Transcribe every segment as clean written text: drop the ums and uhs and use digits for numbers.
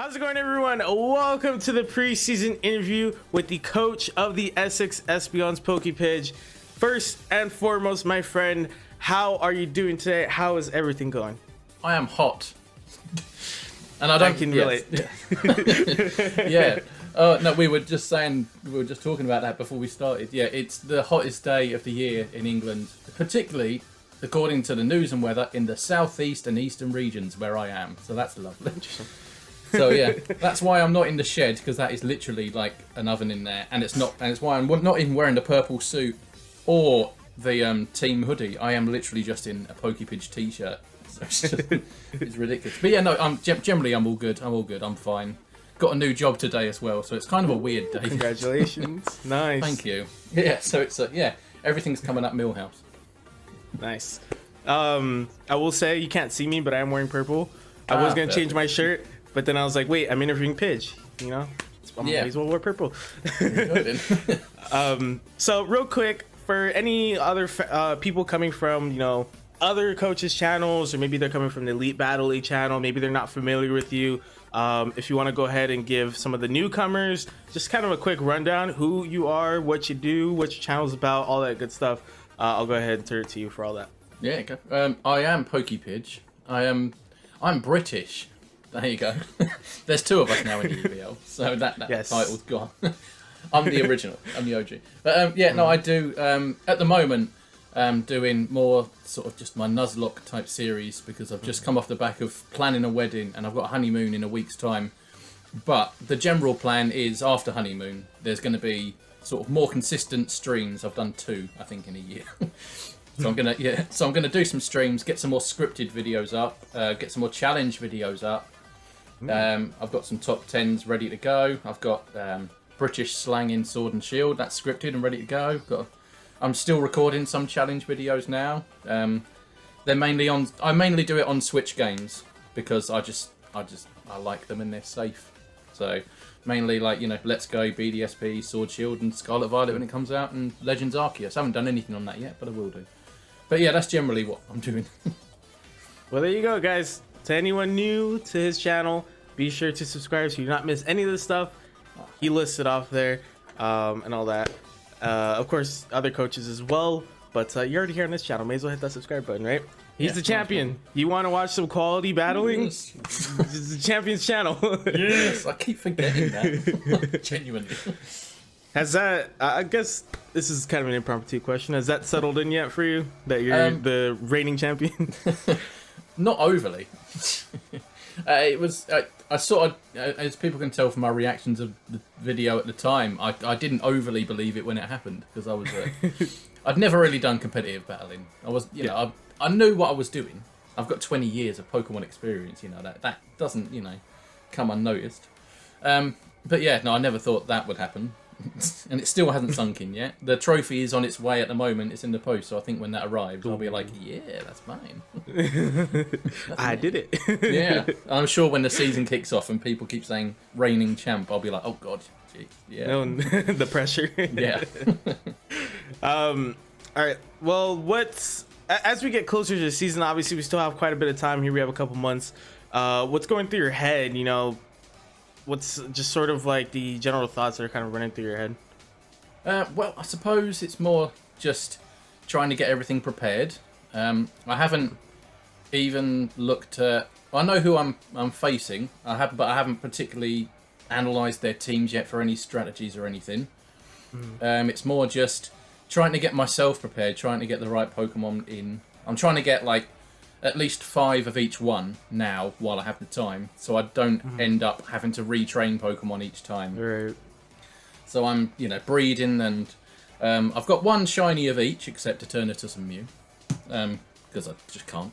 How's it going, everyone? Welcome to the preseason interview with the coach of the Essex Espeons PokePidge. First and foremost, my friend, how are you doing today? How is everything going? I am hot. And I can relate. Yeah. No, we were just talking about that before we started. Yeah, it's the hottest day of the year in England, particularly according to the news and weather in the southeast and eastern regions where I am. So that's lovely. So yeah, that's why I'm not in the shed, because that is literally like an oven in there, and it's why I'm not even wearing the purple suit or the team hoodie. I am literally just in a PokePidge t-shirt. So it's ridiculous. But yeah, no, generally I'm all good. I'm fine. Got a new job today as well, so it's kind of a weird day. Congratulations. Nice. Thank you. Yeah, so it's everything's coming up Millhouse. Nice. I will say you can't see me, but I am wearing purple. I was gonna change my shirt, but then I was like, wait, I'm interviewing Pidge, you know? I might as well wear purple. So real quick, for any other people coming from, other coaches' channels, or maybe they're coming from the Elite Battle League channel, maybe they're not familiar with you. If you want to go ahead and give some of the newcomers just kind of a quick rundown, who you are, what you do, what your channel's about, all that good stuff, I'll go ahead and turn it to you for all that. Yeah, go. I am PokePidge. I'm British. There you go. There's two of us now in the EBL, so that yes. Title's gone. I'm the original. I'm the OG. But no, I do. At the moment, doing more sort of just my Nuzlocke type series, because I've just come off the back of planning a wedding and I've got a honeymoon in a week's time. But the general plan is after honeymoon, there's going to be sort of more consistent streams. I've done 2, I think, in a year. So I'm gonna do some streams, get some more scripted videos up, get some more challenge videos up. I've got some top 10s ready to go. I've got British slang in Sword and Shield, that's scripted and ready to go. I'm still recording some challenge videos now. They're mainly I mainly do it on Switch games because I like them and they're safe. So mainly like Let's Go, BDSP, Sword Shield, and Scarlet Violet when it comes out, and Legends Arceus. I haven't done anything on that yet, but I will do. But yeah, that's generally what I'm doing. Well, there you go, guys. To anyone new to his channel, be sure to subscribe so you do not miss any of this stuff. He lists it off there and all that. Of course, other coaches as well. But you're already here on this channel. May as well hit that subscribe button, right? He's the champion. You want to watch some quality battling? Yes. This is the champion's channel. Yes, I keep forgetting that. Genuinely. Has that, I guess this is kind of an impromptu question, has that settled in yet for you, that you're the reigning champion? Not overly. It was, I sort of, as people can tell from my reactions of the video at the time, I didn't overly believe it when it happened, because I was, I'd never really done competitive battling. I was, I knew what I was doing. I've got 20 years of Pokemon experience, that doesn't, come unnoticed. But yeah, no, I never thought that would happen. And it still hasn't sunk in yet. The trophy is on its way at the moment. It's in the post, so I think when that arrives, I'll be like, yeah, that's mine. I did it. Yeah, I'm sure when the season kicks off and people keep saying reigning champ, I'll be like, oh god, geez, yeah. No, the pressure. Yeah. All right. Well, as we get closer to the season, obviously we still have quite a bit of time here. We have a couple months. What's going through your head? What's just sort of like the general thoughts that are kind of running through your head? Well, I suppose it's more just trying to get everything prepared. I haven't even looked at. I know who I'm facing. But I haven't particularly analysed their teams yet for any strategies or anything. It's more just trying to get myself prepared, trying to get the right Pokemon in. I'm trying to get like at least 5 of each one now while I have the time, so I don't end up having to retrain Pokemon each time. Right. So I'm, breeding, and I've got 1 shiny of each, except to turn it to some Mew, because I just can't.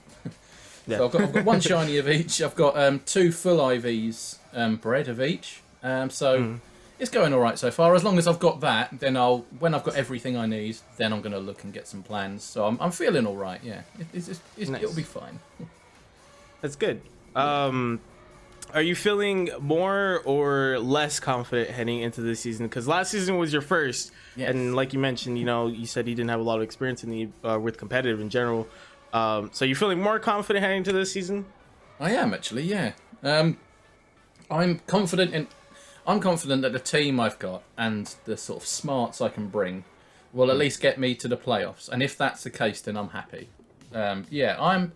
Yeah. So I've got 1 shiny of each. I've got 2 full IVs bred of each. It's going all right so far. As long as I've got that, then when I've got everything I need, then I'm going to look and get some plans. So I'm feeling all right. Yeah, nice. It'll be fine. That's good. Are you feeling more or less confident heading into this season? Because last season was your first, yes. And like you mentioned, you said you didn't have a lot of experience in with competitive in general. So you're feeling more confident heading into this season? I am actually, yeah. I'm confident that the team I've got and the sort of smarts I can bring will at least get me to the playoffs. And if that's the case, then I'm happy. Yeah, I'm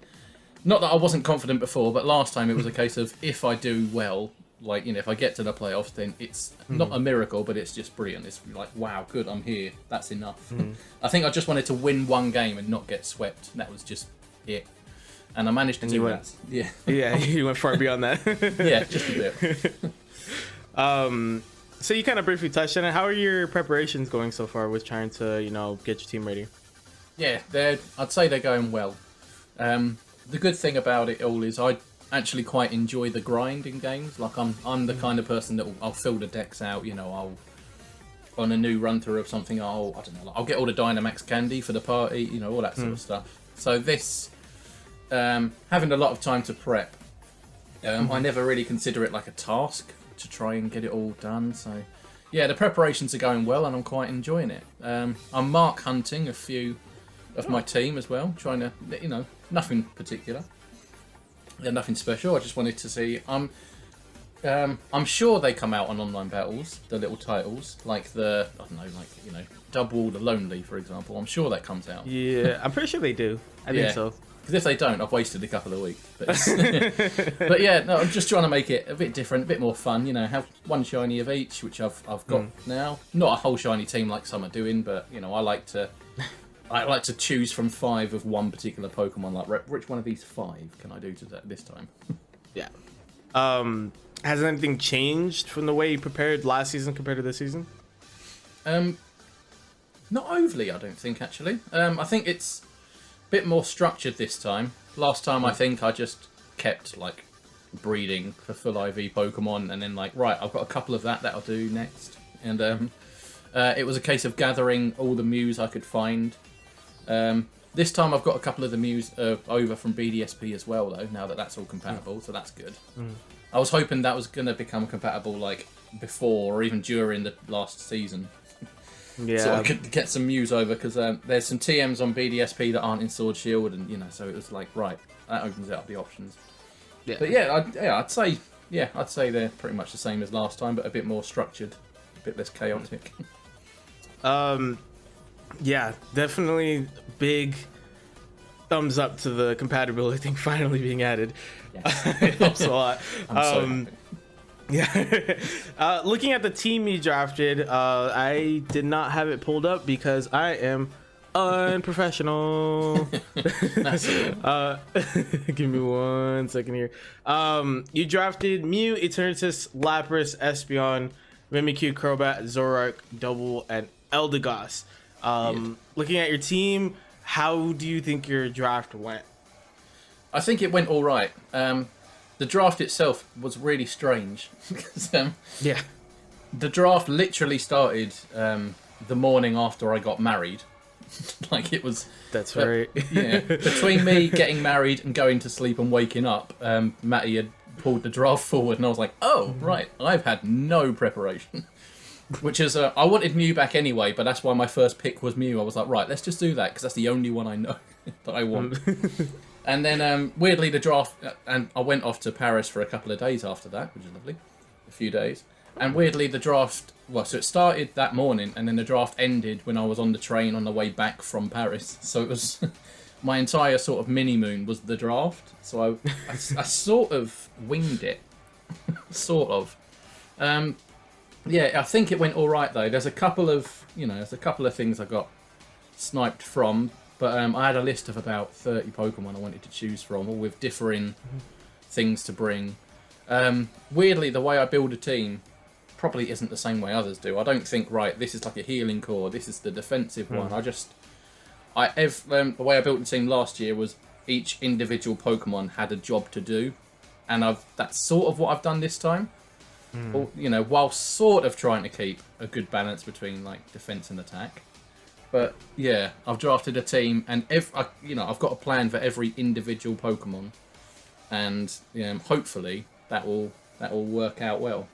not that I wasn't confident before, but last time it was a case of if I do well, like, you know, if I get to the playoffs, then it's not a miracle, but it's just brilliant. It's like, wow, good, I'm here. That's enough. I think I just wanted to win one game and not get swept. That was just it. And I managed to do that. Yeah. Yeah, you went far beyond that. Yeah, just a bit. So you kind of briefly touched on it. How are your preparations going so far with trying to, you know, get your team ready? Yeah, I'd say they're going well. The good thing about it all is I actually quite enjoy the grind in games. Like I'm the kind of person that I'll fill the decks out. You know, I'll on a new run through of something. I don't know. Like, I'll get all the Dynamax candy for the party. You know, all that sort of stuff. So this having a lot of time to prep. I never really consider it like a task to try and get it all done. So yeah, the preparations are going well, and I'm quite enjoying it. I'm mark hunting a few of my team as well, trying to, you know, nothing particular. Yeah, nothing special. I just wanted to see. I'm sure they come out on online battles, the little titles, like the, I don't know, like, you know, Double the Lonely, for example. I'm sure that comes out. Yeah, I'm pretty sure they do. I think so. Because if they don't, I've wasted a couple of weeks. But yeah, no, I'm just trying to make it a bit different, a bit more fun. You know, have one shiny of each, which I've got now. Not a whole shiny team like some are doing, but you know, I like to choose from 5 of one particular Pokemon. Like, which one of these 5 can I do this time? Yeah. Has anything changed from the way you prepared last season compared to this season? Not overly, I don't think, actually. I think it's a bit more structured this time. Last time, I think I just kept, like, breeding for full IV Pokemon, and then, like, right, I've got a couple of that'll do next. And it was a case of gathering all the Mews I could find. This time I've got a couple of the Mews over from BDSP as well, though, now that that's all compatible, so that's good. I was hoping that was going to become compatible, like, before or even during the last season. Yeah. So I could get some Mews over, because there's some TMs on BDSP that aren't in Sword Shield, and, you know, so it was like, right, that opens up the options. Yeah. But yeah, I'd say they're pretty much the same as last time, but a bit more structured, a bit less chaotic. Yeah, definitely big thumbs up to the compatibility thing finally being added. Yes. It helps a lot. I'm so happy. Yeah. Looking at the team you drafted, I did not have it pulled up because I am unprofessional. Give me 1 second here. You drafted Mew, Eternatus, Lapras, Espeon, Mimikyu, Crobat, Zoroark, Double, and Eldegoss. Looking at your team, how do you think your draft went? I think it went all right. The draft itself was really strange. Because, the draft literally started the morning after I got married. Like, it was... That's right. Yeah. Between me getting married and going to sleep and waking up, Matty had pulled the draft forward, and I was like, oh, right, I've had no preparation. Which is, I wanted Mew back anyway, but that's why my first pick was Mew. I was like, right, let's just do that, because that's the only one I know that I want. And then, weirdly, the draft, and I went off to Paris for a couple of days after that, which is lovely, a few days. And weirdly, the draft, well, so it started that morning, and then the draft ended when I was on the train on the way back from Paris. So it was, my entire sort of mini-moon was the draft. So I sort of winged it, sort of. Yeah, I think it went all right though. There's a couple of things I got sniped from, but I had a list of about 30 Pokemon I wanted to choose from, all with differing things to bring. Weirdly, the way I build a team probably isn't the same way others do. I don't think, right, this is like a healing core, this is the defensive one. The way I built the team last year was each individual Pokemon had a job to do, and that's sort of what I've done this time. You know, while sort of trying to keep a good balance between like defense and attack. But yeah, I've drafted a team, and I've got a plan for every individual Pokemon, and hopefully that will work out well.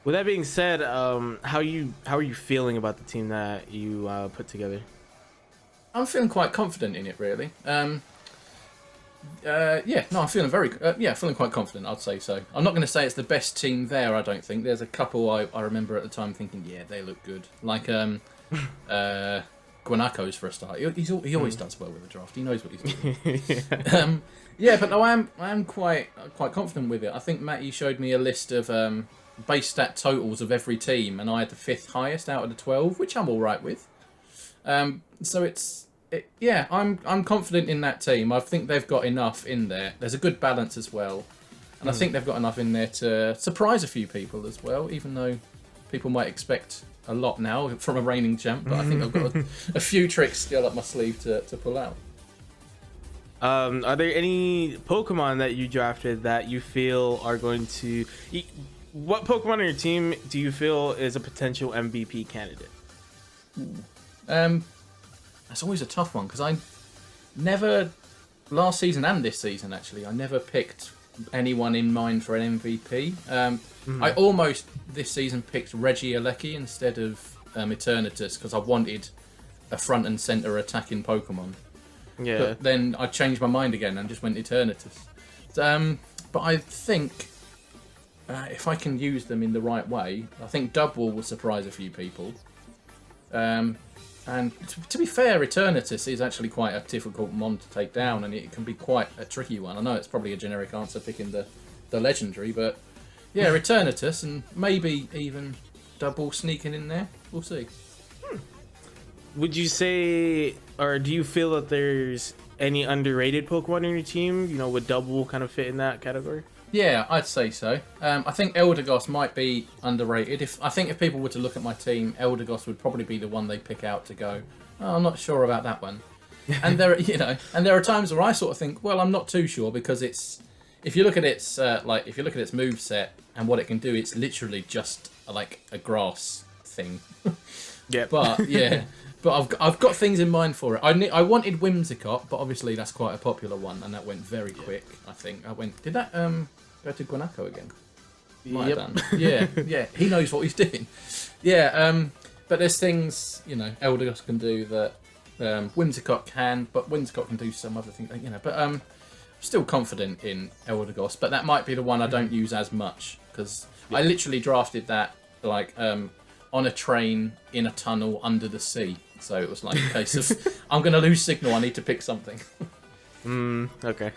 With that being said, how are you feeling about the team that you put together? I'm feeling quite confident in it, really. Yeah, no, I'm feeling feeling quite confident. I'd say so. I'm not going to say it's the best team there. I don't think there's a couple I remember at the time thinking, yeah, they look good. Like Guanako's for a start. He always does well with the draft. He knows what he's doing. But no, I am quite confident with it. I think Matty showed me a list of base stat totals of every team, and I had the 5th highest out of the 12, which I'm all right with. So I'm confident in that team. I think they've got enough in there. There's a good balance as well, and I think they've got enough in there to surprise a few people as well. Even though people might expect a lot now from a reigning champ, but I think I've got a few tricks still up my sleeve to pull out. Are there any Pokemon that you drafted that you feel are going to? What Pokemon on your team do you feel is a potential MVP candidate? That's always a tough one because I never, last season and this season actually, I never picked anyone in mind for an MVP. I almost this season picked Regieleki instead of Eternatus because I wanted a front and center attacking Pokemon. Yeah. But then I changed my mind again and just went Eternatus. But I think if I can use them in the right way, I think Dubwool will surprise a few people. And to be fair, Eternatus is actually quite a difficult mon to take down, and it can be quite a tricky one. I know it's probably a generic answer picking the legendary, but yeah, Eternatus and maybe even Dubwool sneaking in there. We'll see. Would you say, or do you feel that there's any underrated Pokemon in your team? You know, would Dubwool kind of fit in that category? Yeah, I'd say so. I think Eldegoss might be underrated. If people were to look at my team, Eldegoss would probably be the one they pick out to go, oh, I'm not sure about that one. And there are times where I sort of think, well, I'm not too sure because if you look at its move set and what it can do, it's literally just like a grass thing. Yeah. But I've got things in mind for it. I wanted Whimsicott, but obviously that's quite a popular one, and that went very quick. I think Did that go to Guanako again? Might have done. Yeah. He knows what he's doing. Yeah. But there's things Eldegoss can do that Whimsicott can, but Whimsicott can do some other things. But I'm still confident in Eldegoss, but that might be the one I don't use as much because I literally drafted that on a train in a tunnel under the sea. So it was like a case of, I'm going to lose signal, I need to pick something. Okay.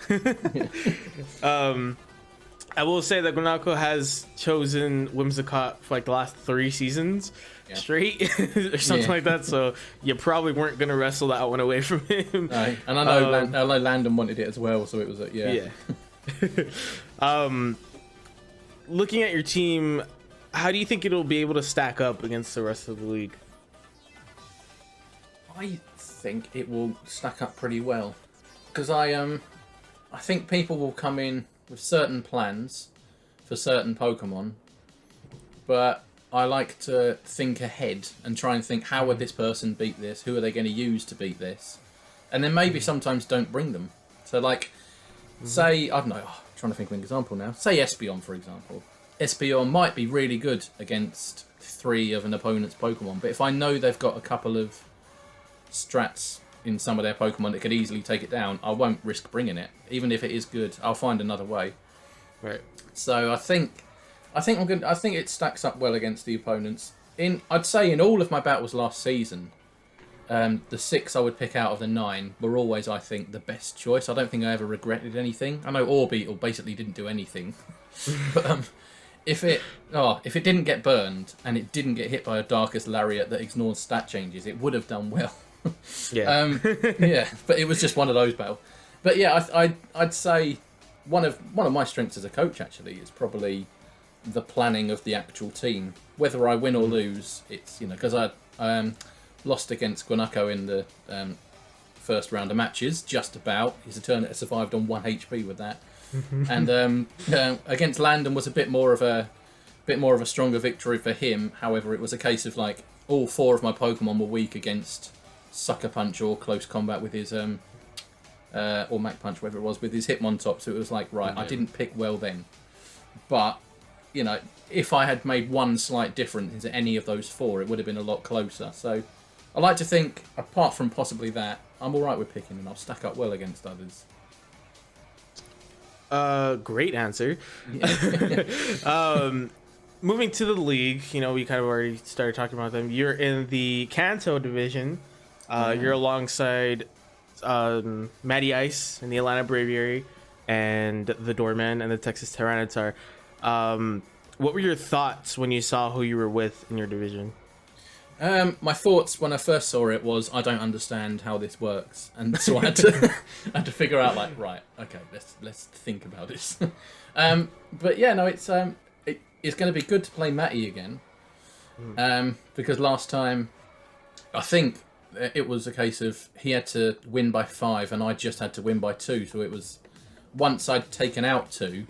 I will say that Guanako has chosen Whimsicott for like the last 3 seasons straight or something like that. So you probably weren't going to wrestle that one away from him. Right. And I know Landon wanted it as well. So it was looking at your team, how do you think it'll be able to stack up against the rest of the league? I think it will stack up pretty well because I think people will come in with certain plans for certain Pokemon, but I like to think ahead and try and think, how would this person beat this? Who are they going to use to beat this? And then maybe sometimes don't bring them. So like, say, I don't know, I'm trying to think of an example now. Say Espeon, for example. Espeon might be really good against 3 of an opponent's Pokemon, but if I know they've got a couple of strats in some of their Pokemon that could easily take it down, I won't risk bringing it. Even if it is good, I'll find another way. Right. So I think I'm good. I think it stacks up well against the opponents. I'd say in all of my battles last season, the 6 I would pick out of the 9 were always, I think, the best choice. I don't think I ever regretted anything. I know Orbeetle basically didn't do anything, but if it didn't get burned and it didn't get hit by a Darkest Lariat that ignores stat changes, it would have done well. But it was just one of those battles. But yeah, I'd say one of my strengths as a coach actually is probably the planning of the actual team. Whether I win or lose, it's because I lost against Guanako in the first round of matches, just about. His Eternatus survived on 1 HP with that, and against Landon was a bit more of a stronger victory for him. However, it was a case of like all 4 of my Pokemon were weak against Sucker Punch or close combat with his or Mach Punch, whatever it was, with his Hitmontop. So it was like, right, I didn't pick well then, but if I had made one slight difference into any of those 4, it would have been a lot closer. So I like to think, apart from possibly that, I'm all right with picking, and I'll stack up well against others. Great answer. Moving to the league, you know, we kind of already started talking about them. You're in the Kanto division. You're alongside Matty Ice in the Atlanta Braviary and the Doorman and the Texas Tyranitar. What were your thoughts when you saw who you were with in your division? My thoughts when I first saw it was I don't understand how this works, and so I had to I had to figure out like, right, okay, let's think about this. But yeah, no, it's going to be good to play Matty again, because last time I think it was a case of he had to win by 5 and I just had to win by 2, so it was once I'd taken out 2,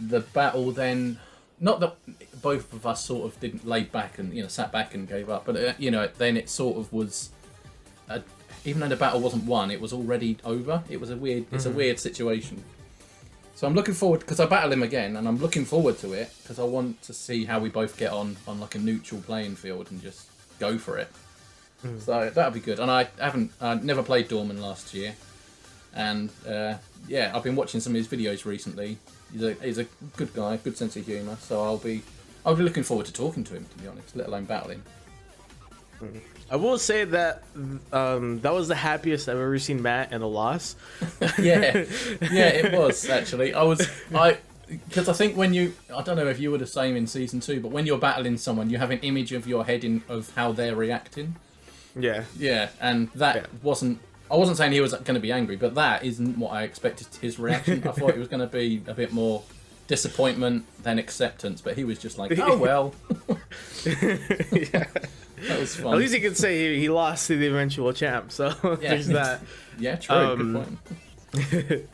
the battle then. Not that both of us sort of didn't lay back and sat back and gave up, but then it sort of was. Even though the battle wasn't won, it was already over. It was a weird. It's a weird situation. So I'm looking forward because I battle him again, and I'm looking forward to it because I want to see how we both get on like a neutral playing field and just go for it. So that'll be good. And I never played Doorman last year, and I've been watching some of his videos recently. He's a good guy, good sense of humour. So I'll be looking forward to talking to him, to be honest, let alone battling. I will say that that was the happiest I've ever seen Matt in a loss. yeah, it was actually. Because I think when I don't know if you were the same in season 2, but when you're battling someone, you have an image of your head of how they're reacting. Yeah. Yeah, and that wasn't. I wasn't saying he was going to be angry, but that isn't what I expected his reaction. I thought it was going to be a bit more disappointment than acceptance, but he was just like, oh, well. Yeah. That was fun. At least he could say he lost to the eventual champ, so there's that. Yeah, true. Good point.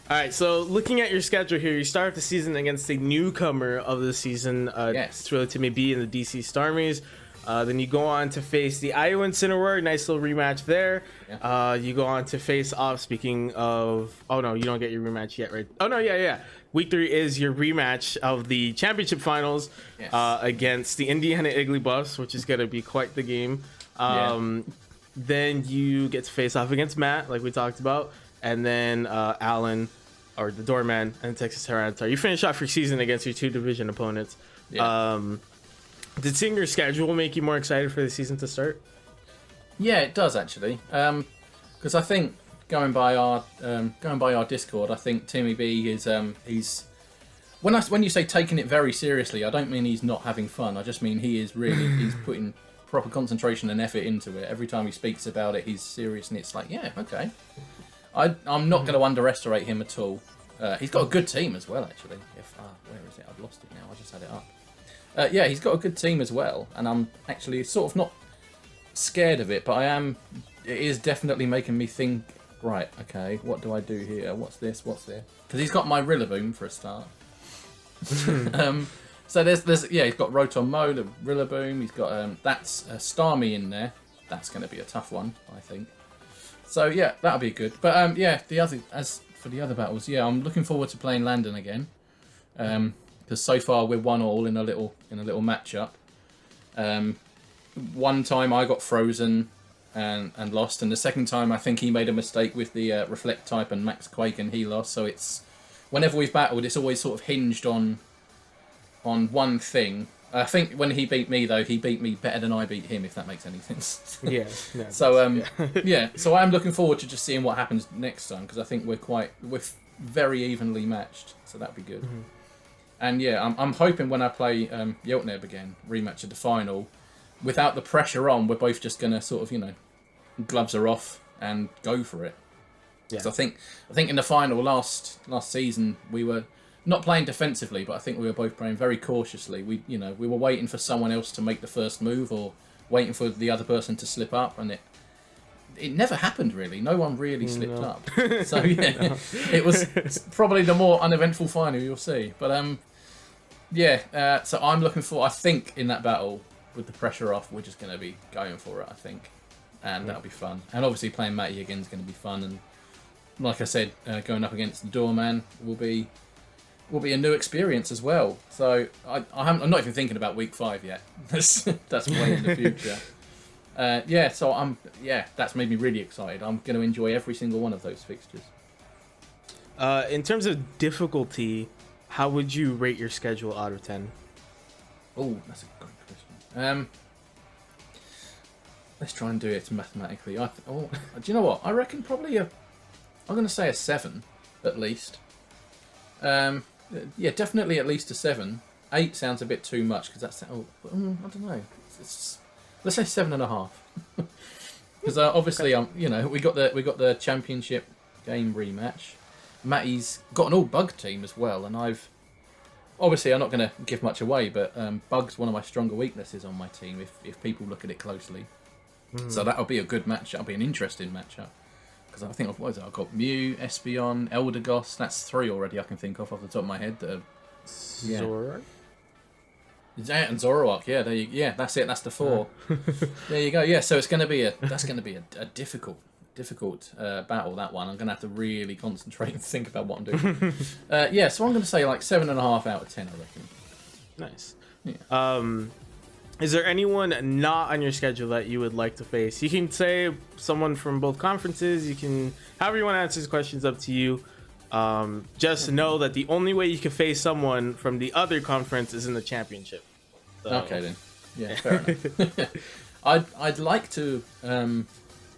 All right, so looking at your schedule here, you start the season against a newcomer of the season, ItsReallyTimmyB in the DC Starmies. Then you go on to face the Iowan Cineroar, nice little rematch there. Yeah. You go on to face off, speaking of... Oh, no, you don't get your rematch yet, right? Oh, no, yeah. Week 3 is your rematch of the championship finals against the Indiana Igglybuffs, which is going to be quite the game. Then you get to face off against Matt, like we talked about, and then Alan, or the Doorman, and Texas Tyranitar. You finish off your season against your 2 division opponents. Yeah. Did seeing your schedule make you more excited for the season to start? Yeah, it does actually. Because I think going by our Discord, I think Timmy B is he's when you say taking it very seriously, I don't mean he's not having fun. I just mean he is really he's putting proper concentration and effort into it. Every time he speaks about it, he's serious, and it's like, yeah, okay. I'm not going to underestimate him at all. He's got a good team as well, actually. Where is it? I've lost it now. I just had it up. Yeah, he's got a good team as well, and I'm actually sort of not scared of it, but it is definitely making me think, right, okay, what do I do here? What's this? What's there? Because he's got my Rillaboom for a start. So there's he's got Rotom Mo, the Rillaboom, he's got that's Starmie in there. That's going to be a tough one, I think. So yeah, that'll be good. But as for the other battles, yeah, I'm looking forward to playing Landon again. Because so far we're 1-1 in a little matchup. One time I got frozen and lost, and the second time I think he made a mistake with the Reflect type and Max Quake, and he lost. So it's whenever we've battled, it's always sort of hinged on one thing. I think when he beat me though, he beat me better than I beat him, if that makes any sense. Yeah. So so I'm looking forward to just seeing what happens next time, because I think we're very evenly matched. So that'd be good. Mm-hmm. And yeah, I'm hoping when I play Yeltneb again, rematch of the final, without the pressure on, we're both just gonna sort of, gloves are off and go for it. Yeah. So I think in the final last season we were not playing defensively, but I think we were both playing very cautiously. We were waiting for someone else to make the first move or waiting for the other person to slip up, and it never happened really. No one really slipped up. So yeah, it was probably the more uneventful final you'll see. But so I'm looking for. I think in that battle with the pressure off, we're just going to be going for it. I think, and that'll be fun. And obviously playing Matty again is going to be fun. And like I said, going up against the Doorman will be a new experience as well. So I'm not even thinking about week 5 yet. That's way in the future. So that's made me really excited. I'm going to enjoy every single one of those fixtures. In terms of difficulty, how would you rate your schedule out of 10? Oh, that's a good question. Let's try and do it mathematically. Do you know what? I reckon probably I'm going to say a 7, at least. Yeah, definitely at least a 7. 8 sounds a bit too much because that's. I don't know. Let's say 7.5. Because obviously, we got the championship game rematch. Matty's got an all bug team as well, and I'm not going to give much away, but bug's one of my stronger weaknesses on my team if people look at it closely. So that'll be a good match. That'll be an interesting matchup. Because I think I've got Mew, Espeon, Eldegoss. That's 3 already I can think of off the top of my head. That are, Zoroark? And Zoroark, yeah, that's it. That's the 4. There you go. Yeah, so it's going to be a difficult battle, that one. I'm going to have to really concentrate and think about what I'm doing. So I'm going to say like 7.5 out of 10, I reckon. Nice. Yeah. Is there anyone not on your schedule that you would like to face? You can say someone from both conferences. You can, however you want to answer this question is up to you. Just know that the only way you can face someone from the other conference is in the championship. So. Okay then. Yeah, fair enough. I'd like to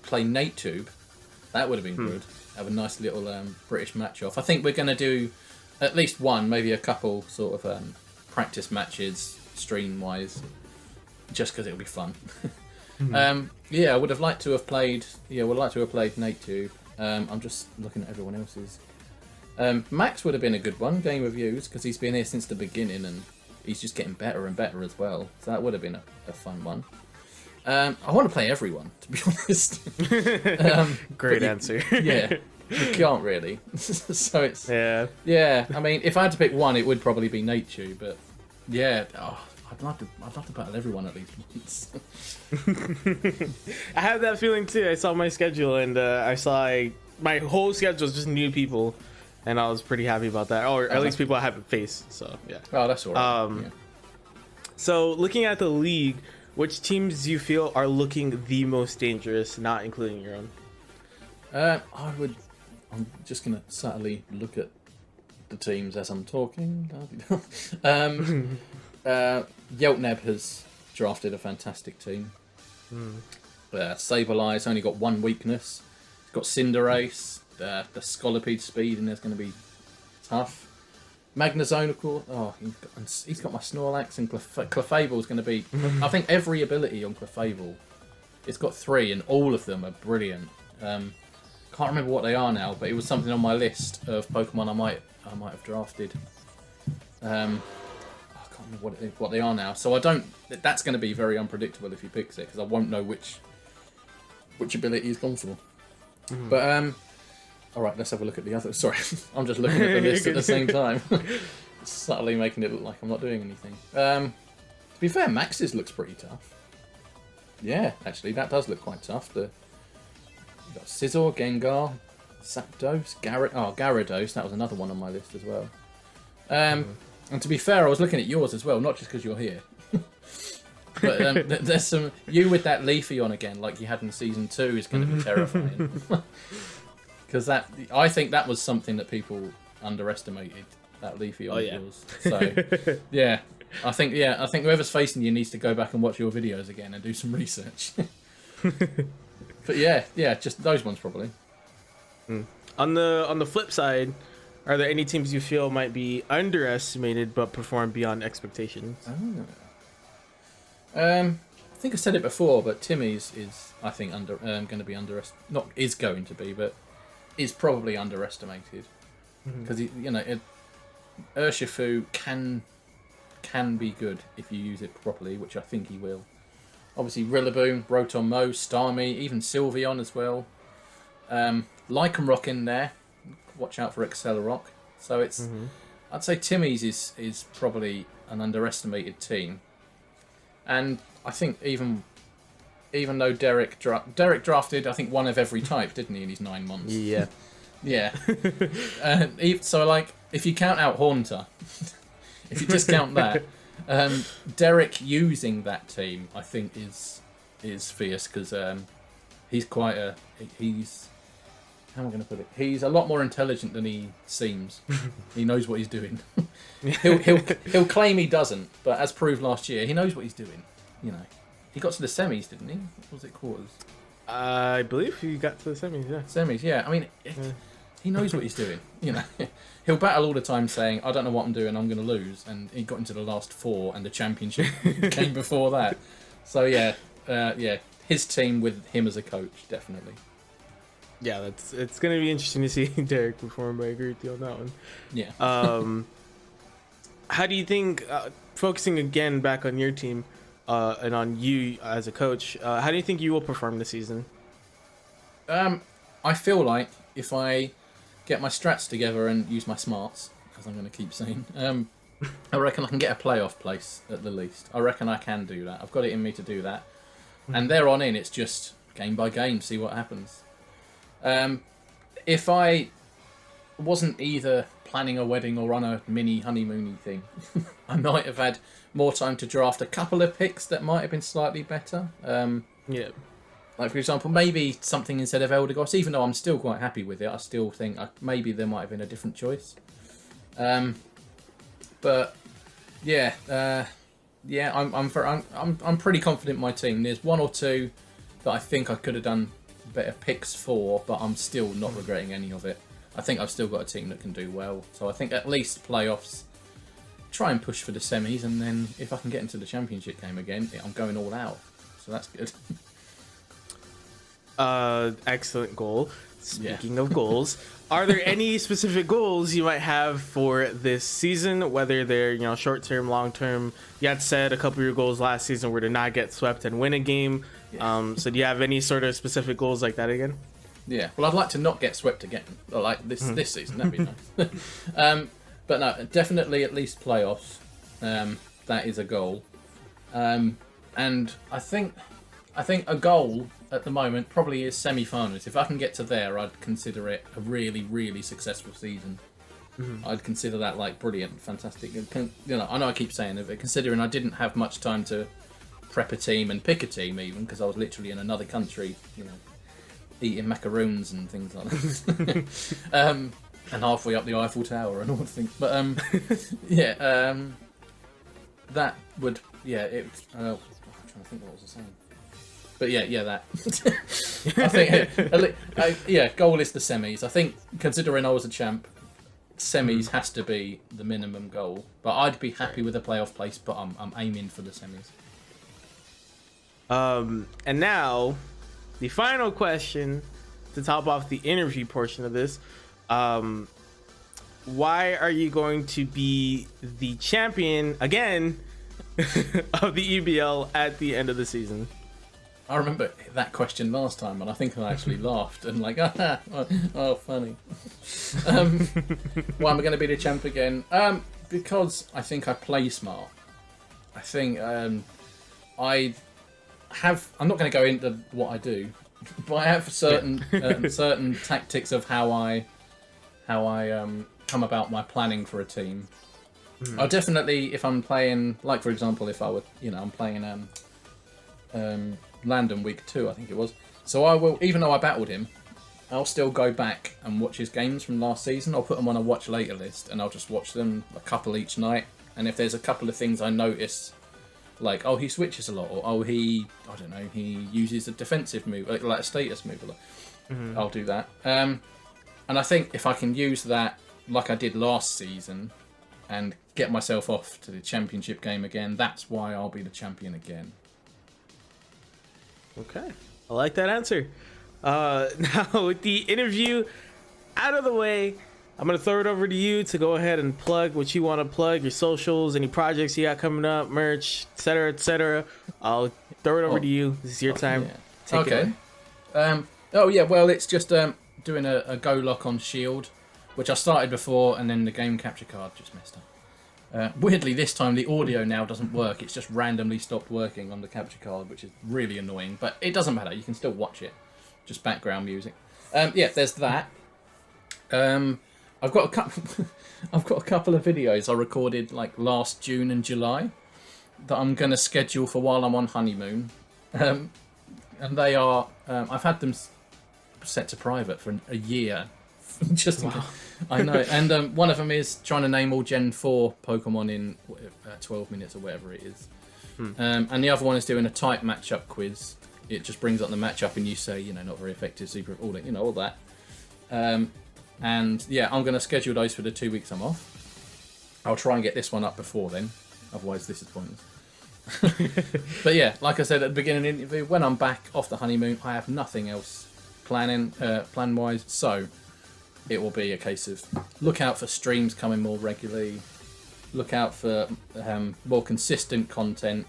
play NateTube. That would have been good. Have a nice little British match off. I think we're going to do at least one, maybe a couple sort of practice matches stream wise, just because it'll be fun. I would have liked to have played. Yeah, would like to have played NateTube. I'm just looking at everyone else's. Max would have been a good one, game reviews, because he's been here since the beginning and he's just getting better and better as well. So that would have been a fun one. I want to play everyone, to be honest. Great answer. Yeah, you can't really. So it's yeah. I mean, if I had to pick one, it would probably be NateTube, but yeah, I'd love to battle everyone at least once. I have that feeling too. I saw my schedule and I saw my whole schedule is just new people, and I was pretty happy about that. Or at least people I haven't faced. So yeah. Oh, that's alright. So looking at the league, which teams do you feel are looking the most dangerous, not including your own? I'm just gonna subtly look at the teams as I'm talking. Yeltneb has drafted a fantastic team. Sableye only got one weakness. He's got Cinderace. The Scolipede speed in there's going to be tough. Magnezone, he's got my Snorlax, and Clefable is going to be. I think every ability on Clefable, it's got 3, and all of them are brilliant. Can't remember what they are now, but it was something on my list of Pokemon I might have drafted. I can't remember what they are now, so I don't. That's going to be very unpredictable if he picks it, because I won't know which ability he's gone for. But all right, let's have a look at the other. Sorry, I'm just looking at the list at the same time, subtly making it look like I'm not doing anything. To be fair, Max's looks pretty tough. Yeah, actually, that does look quite tough. You've got Scizor, Gengar, Zapdos, Gyarados. That was another one on my list as well. And to be fair, I was looking at yours as well, not just because you're here. But there's some. You with that Leafeon again, like you had in Season 2, is going to be terrifying. Because I think that was something that people underestimated, that Leafeon of yours. So, yeah. I think whoever's facing you needs to go back and watch your videos again and do some research. But yeah, just those ones probably. On the flip side, are there any teams you feel might be underestimated but perform beyond expectations? I think I said it before, but Timmy's is I think going to be but is probably underestimated because Urshifu can be good if you use it properly, which I think he will. Obviously, Rillaboom, Rotom Mow, Starmie, even Sylveon as well. Lycanroc in there. Watch out for Accelerock. So it's, I'd say Timmy's is probably an underestimated team. And I think even though Derek drafted, I think one of every type, didn't he, in his 9 months? Yeah. Yeah. So, like, if you count out Haunter, if you discount that, Derek using that team, I think, is fierce, because he's how am I going to put it? He's a lot more intelligent than he seems. He knows what he's doing. he'll claim he doesn't, but as proved last year, he knows what he's doing. You know, he got to the semis, didn't he? What was it, quarters? I believe he got to the semis. Yeah. Semis, yeah. I mean, he knows what he's doing. You know, he'll battle all the time, saying, "I don't know what I'm doing. I'm going to lose." And he got into the last 4, and the championship came before that. So yeah, his team with him as a coach, definitely. Yeah, it's going to be interesting to see Derek perform, but I agree with you on that one. Yeah. How do you think, focusing again back on your team and on you as a coach, how do you think you will perform this season? I feel like if I get my strats together and use my smarts, as I'm going to keep saying, I reckon I can get a playoff place at the least. I reckon I can do that. I've got it in me to do that. And there on in, it's just game by game, see what happens. If I wasn't either planning a wedding or on a mini honeymoony thing, I might have had more time to draft a couple of picks that might have been slightly better. Yeah. Like, for example, maybe something instead of Eldegoss, even though I'm still quite happy with it, I still think maybe there might have been a different choice. But yeah, I'm pretty confident in my team. There's 1 or 2 that I think I could have done better picks for, but I'm still not regretting any of it. I think I've still got a team that can do well. So I think at least playoffs, try and push for the semis, and then if I can get into the championship game again, I'm going all out. So that's good. Excellent goal. Speaking of goals, are there any specific goals you might have for this season, whether they're, short term, long term? You had said a couple of your goals last season were to not get swept and win a game. Yeah. So do you have any sort of specific goals like that again? Yeah, well, I'd like to not get swept again, like this season. That'd be nice. But no, definitely at least playoffs. That is a goal. And I think a goal at the moment probably is semi-finals. If I can get to there, I'd consider it a really, really successful season. I'd consider that like brilliant, fantastic. I know I keep saying it, but considering I didn't have much time to prep a team and pick a team, even because I was literally in another country, eating macaroons and things like that, and halfway up the Eiffel Tower and all the things. But that would I'm trying to think what was I saying. But that. I think goal is the semis. I think considering I was a champ, semis has to be the minimum goal. But I'd be happy with a playoff place. But I'm aiming for the semis. And now, the final question to top off the interview portion of this. Why are you going to be the champion again of the EBL at the end of the season? I remember that question last time, and I think I actually laughed and like, oh, funny. Why am I going to be the champ again? Because I think I play smart. I think I'm not going to go into what I do, but I have certain certain tactics of how I come about my planning for a team. I definitely, if I'm playing, like for example, if I would, I'm playing Landon week 2, I think it was. So I will, even though I battled him, I'll still go back and watch his games from last season. I'll put them on a watch later list, and I'll just watch them a couple each night. And if there's a couple of things I notice, like, he switches a lot, or he uses a defensive move, like a status move, I'll do that. And I think if I can use that, like I did last season, and get myself off to the championship game again, that's why I'll be the champion again. Okay, I like that answer. Now with the interview out of the way, I'm gonna throw it over to you to go ahead and plug what you want to plug, your socials, any projects you got coming up, merch, etc., etc. I'll throw it over to you. This is your time. Yeah. Take it away. Well, it's just doing a go lock on Shield, which I started before, and then the game capture card just messed up. Weirdly, this time the audio now doesn't work. It's just randomly stopped working on the capture card, which is really annoying. But it doesn't matter. You can still watch it. Just background music. There's that. I've got a couple. I've got a couple of videos I recorded like last June and July that I'm going to schedule for while I'm on honeymoon. And they are. I've had them set to private for a year. Just wow. I know, and one of them is trying to name all Gen 4 Pokemon in 12 minutes or whatever it is. And the other one is doing a type matchup quiz. It just brings up the matchup and you say, you know, not very effective, super, all that, you know, all that. And yeah, I'm going to schedule those for the 2 weeks I'm off. I'll try and get this one up before then, otherwise this is pointless. But yeah, like I said at the beginning of the interview, when I'm back off the honeymoon, I have nothing else plan-wise, so it will be a case of look out for streams coming more regularly, look out for more consistent content.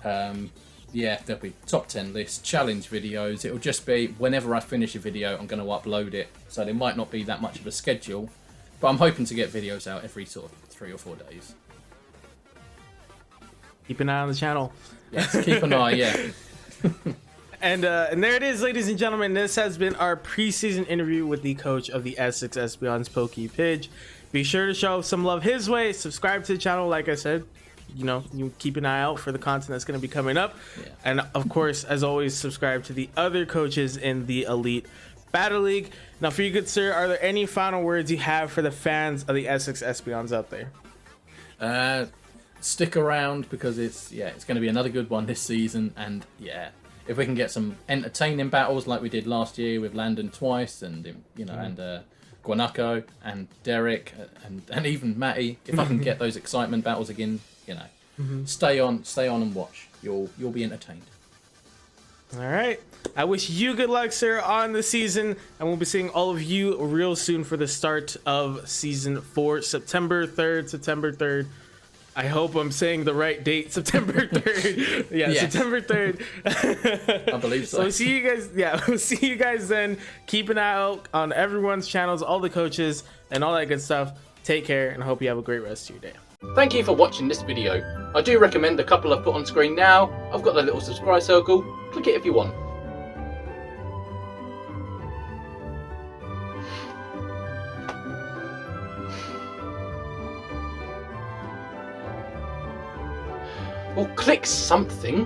Yeah, there'll be top 10 lists, challenge videos. It'll just be whenever I finish a video, I'm going to upload it. So there might not be that much of a schedule, but I'm hoping to get videos out every sort of 3 or 4 days. Keep an eye on the channel. Yes, keep an eye, yeah. And there it is, ladies and gentlemen. This has been our preseason interview with the coach of the Essex Espeons, Pokey Pidge. Be sure to show some love his way. Subscribe to the channel, like I said. You know, you keep an eye out for the content that's going to be coming up. Yeah. And of course, as always, subscribe to the other coaches in the Elite Battle League. Now, for you, good sir, are there any final words you have for the fans of the Essex Espeons out there? Stick around because it's going to be another good one this season. And yeah, if we can get some entertaining battles like we did last year with Landon twice, and you know, and Guanako and Derek and even Matty, if I can get those excitement battles again, you know, stay on and watch. You'll be entertained. All right. I wish you good luck, sir, on the season, and we'll be seeing all of you real soon for the start of season 4, September 3rd. I hope I'm saying the right date, September 3rd. Yeah, yes. September 3rd. I believe so. So we'll see you guys. Yeah, we'll see you guys then. Keep an eye out on everyone's channels, all the coaches, and all that good stuff. Take care, and I hope you have a great rest of your day. Thank you for watching this video. I do recommend the couple I've put on screen now. I've got the little subscribe circle. Click it if you want. Or click something.